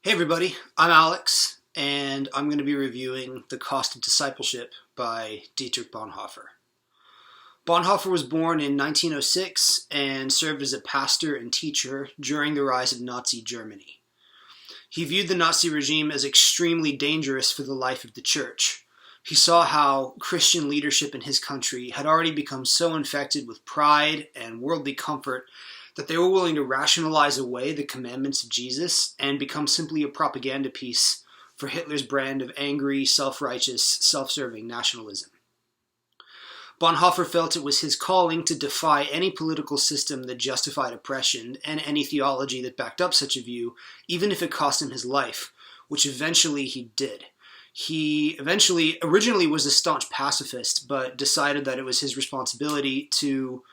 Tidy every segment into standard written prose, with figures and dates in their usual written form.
Hey everybody, I'm Alex, and I'm going to be reviewing The Cost of Discipleship by Dietrich Bonhoeffer. Bonhoeffer was born in 1906 and served as a pastor and teacher during the rise of Nazi Germany. He viewed the Nazi regime as extremely dangerous for the life of the church. He saw how Christian leadership in his country had already become so infected with pride and worldly comfort that they were willing to rationalize away the commandments of Jesus and become simply a propaganda piece for Hitler's brand of angry, self-righteous, self-serving nationalism. Bonhoeffer felt it was his calling to defy any political system that justified oppression and any theology that backed up such a view, even if it cost him his life, which eventually he did. He originally was a staunch pacifist, but decided that it was his responsibility to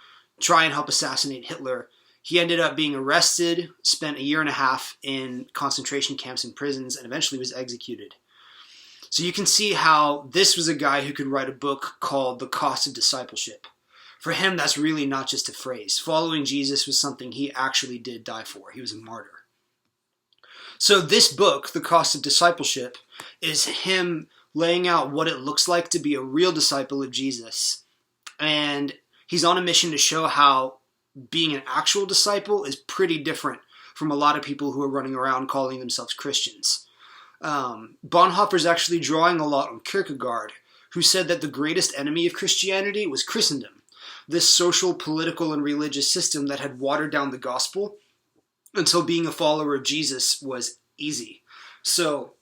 try and help assassinate Hitler. He ended up being arrested, spent a year and a half in concentration camps and prisons, and eventually was executed. So you can see how this was a guy who could write a book called The Cost of Discipleship. For him, that's really not just a phrase. Following Jesus was something he actually did die for. He was a martyr. So this book, The Cost of Discipleship, is him laying out what it looks like to be a real disciple of Jesus. And he's on a mission to show how being an actual disciple is pretty different from a lot of people who are running around calling themselves Christians. Bonhoeffer's actually drawing a lot on Kierkegaard, who said that the greatest enemy of Christianity was Christendom, this social, political, and religious system that had watered down the gospel until being a follower of Jesus was easy. So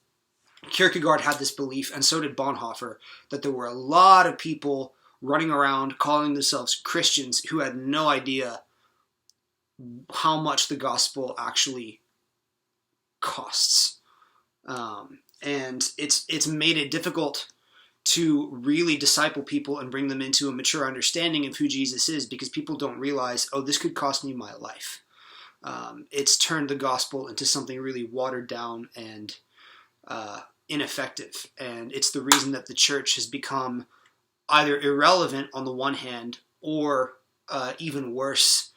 Kierkegaard had this belief, and so did Bonhoeffer, that there were a lot of people running around calling themselves Christians who had no idea how much the gospel actually costs. And it's made it difficult to really disciple people and bring them into a mature understanding of who Jesus is, because people don't realize, oh, this could cost me my life. It's turned the gospel into something really watered down and ineffective. And it's the reason that the church has become either irrelevant on the one hand, or even worse,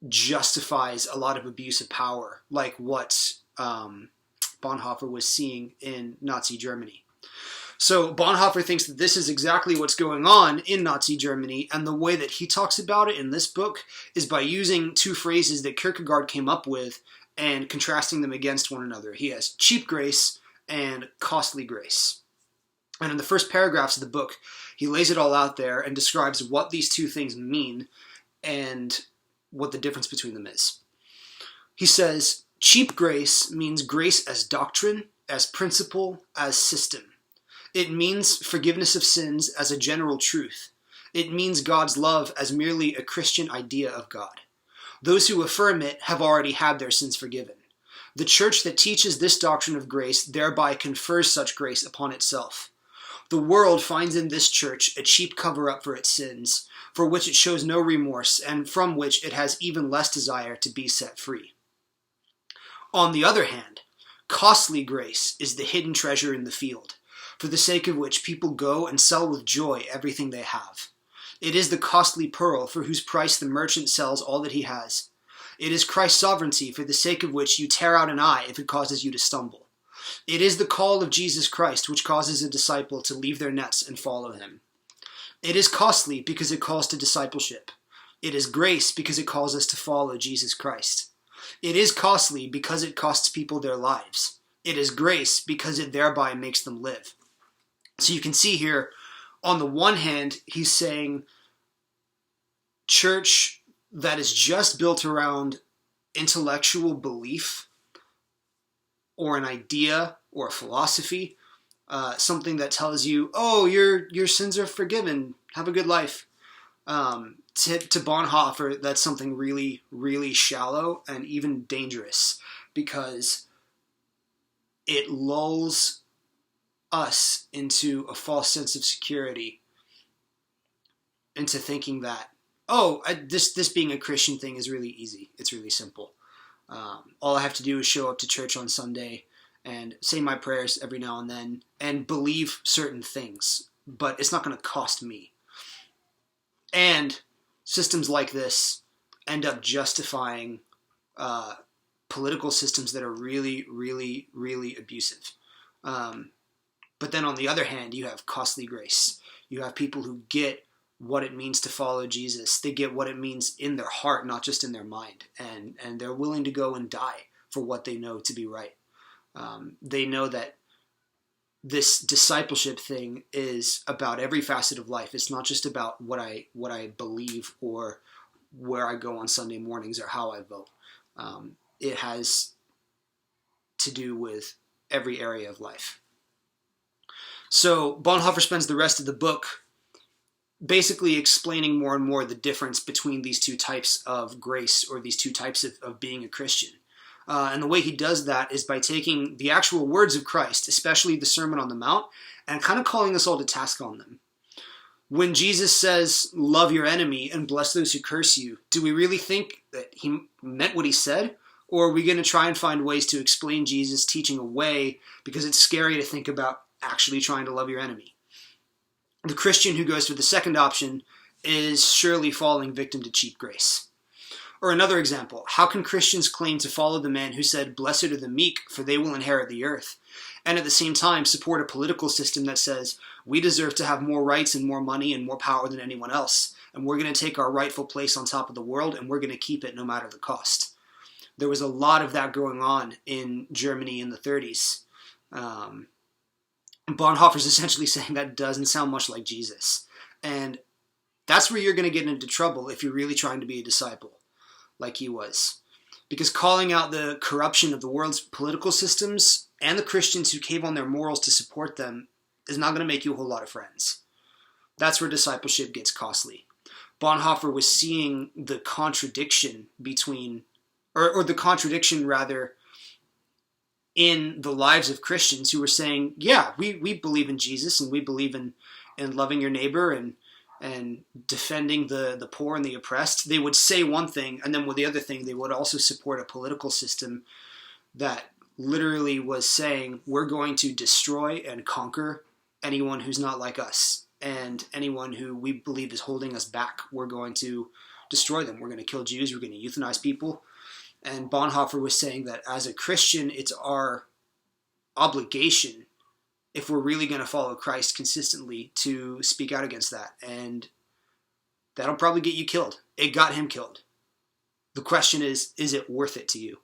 justifies a lot of abuse of power, like what Bonhoeffer was seeing in Nazi Germany. So Bonhoeffer thinks that this is exactly what's going on in Nazi Germany, and the way that he talks about it in this book is by using two phrases that Kierkegaard came up with and contrasting them against one another. He has cheap grace and costly grace. And in the first paragraphs of the book, he lays it all out there and describes what these two things mean and what the difference between them is. He says, cheap grace means grace as doctrine, as principle, as system. It means forgiveness of sins as a general truth. It means God's love as merely a Christian idea of God. Those who affirm it have already had their sins forgiven. The church that teaches this doctrine of grace thereby confers such grace upon itself. The world finds in this church a cheap cover-up for its sins, for which it shows no remorse, and from which it has even less desire to be set free. On the other hand, costly grace is the hidden treasure in the field, for the sake of which people go and sell with joy everything they have. It is the costly pearl for whose price the merchant sells all that he has. It is Christ's sovereignty, for the sake of which you tear out an eye if it causes you to stumble. It is the call of Jesus Christ which causes a disciple to leave their nets and follow him. It is costly because it calls to discipleship. It is grace because it calls us to follow Jesus Christ. It is costly because it costs people their lives. It is grace because it thereby makes them live. So you can see here, on the one hand, he's saying church that is just built around intellectual belief or an idea or a philosophy, something that tells you, oh, your sins are forgiven, have a good life. To Bonhoeffer, that's something really, really shallow and even dangerous, because it lulls us into a false sense of security, into thinking that, this being a Christian thing is really easy. It's really simple. All I have to do is show up to church on Sunday and say my prayers every now and then and believe certain things, but it's not going to cost me. And systems like this end up justifying political systems that are really, really, really abusive. But then on the other hand, you have costly grace. You have people who get what it means to follow Jesus. They get what it means in their heart, not just in their mind. And they're willing to go and die for what they know to be right. They know that this discipleship thing is about every facet of life. It's not just about what I believe or where I go on Sunday mornings or how I vote. It has to do with every area of life. So Bonhoeffer spends the rest of the book basically explaining more and more the difference between these two types of grace, or these two types of being a Christian. And the way he does that is by taking the actual words of Christ, especially the Sermon on the Mount, and kind of calling us all to task on them. When Jesus says, love your enemy and bless those who curse you, do we really think that he meant what he said? Or are we going to try and find ways to explain Jesus' teaching away because it's scary to think about actually trying to love your enemy? The Christian who goes for the second option is surely falling victim to cheap grace. Or another example, how can Christians claim to follow the man who said, blessed are the meek, for they will inherit the earth, and at the same time support a political system that says, we deserve to have more rights and more money and more power than anyone else, and we're going to take our rightful place on top of the world, and we're going to keep it no matter the cost? There was a lot of that going on in Germany in the 30s. Bonhoeffer's essentially saying that doesn't sound much like Jesus. And that's where you're going to get into trouble if you're really trying to be a disciple, like he was. Because calling out the corruption of the world's political systems and the Christians who cave on their morals to support them is not going to make you a whole lot of friends. That's where discipleship gets costly. Bonhoeffer was seeing the contradiction between, or the contradiction rather, in the lives of Christians who were saying, yeah, we believe in Jesus and we believe in loving your neighbor and defending the poor and the oppressed. They would say one thing, and then with the other thing, they would also support a political system that literally was saying, we're going to destroy and conquer anyone who's not like us. And anyone who we believe is holding us back, we're going to destroy them. We're going to kill Jews. We're going to euthanize people. And Bonhoeffer was saying that as a Christian, it's our obligation, if we're really going to follow Christ consistently, to speak out against that. And that'll probably get you killed. It got him killed. The question is it worth it to you?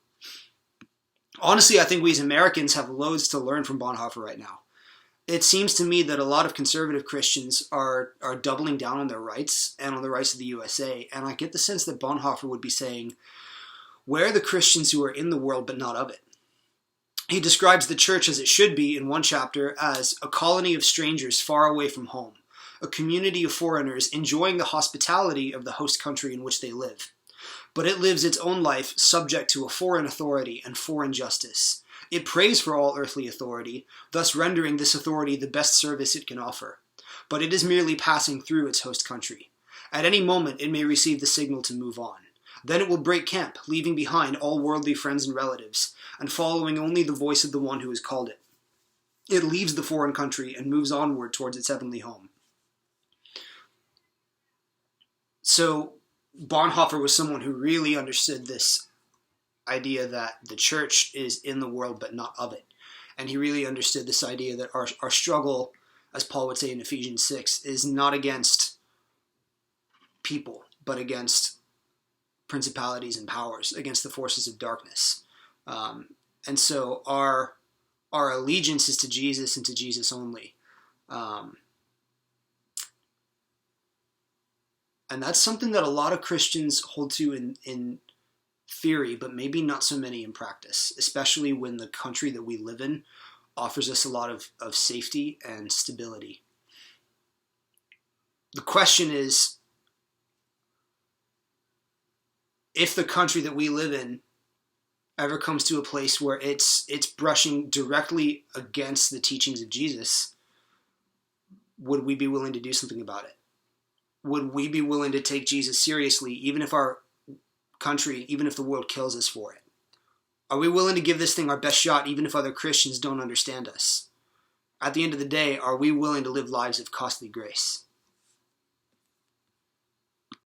Honestly, I think we as Americans have loads to learn from Bonhoeffer right now. It seems to me that a lot of conservative Christians are doubling down on their rights and on the rights of the USA. And I get the sense that Bonhoeffer would be saying, where are the Christians who are in the world but not of it? He describes the church as it should be in one chapter as a colony of strangers far away from home, a community of foreigners enjoying the hospitality of the host country in which they live. But it lives its own life subject to a foreign authority and foreign justice. It prays for all earthly authority, thus rendering this authority the best service it can offer. But it is merely passing through its host country. At any moment it may receive the signal to move on. Then it will break camp, leaving behind all worldly friends and relatives, and following only the voice of the one who has called it. It leaves the foreign country and moves onward towards its heavenly home. So Bonhoeffer was someone who really understood this idea that the church is in the world but not of it. And he really understood this idea that our struggle, as Paul would say in Ephesians 6, is not against people, but against principalities and powers, against the forces of darkness. And so our allegiance is to Jesus and to Jesus only. And that's something that a lot of Christians hold to in theory, but maybe not so many in practice, especially when the country that we live in offers us a lot of safety and stability. The question is, if the country that we live in ever comes to a place where it's brushing directly against the teachings of Jesus, would we be willing to do something about it? Would we be willing to take Jesus seriously, even if our country, even if the world kills us for it? Are we willing to give this thing our best shot, even if other Christians don't understand us? At the end of the day, are we willing to live lives of costly grace?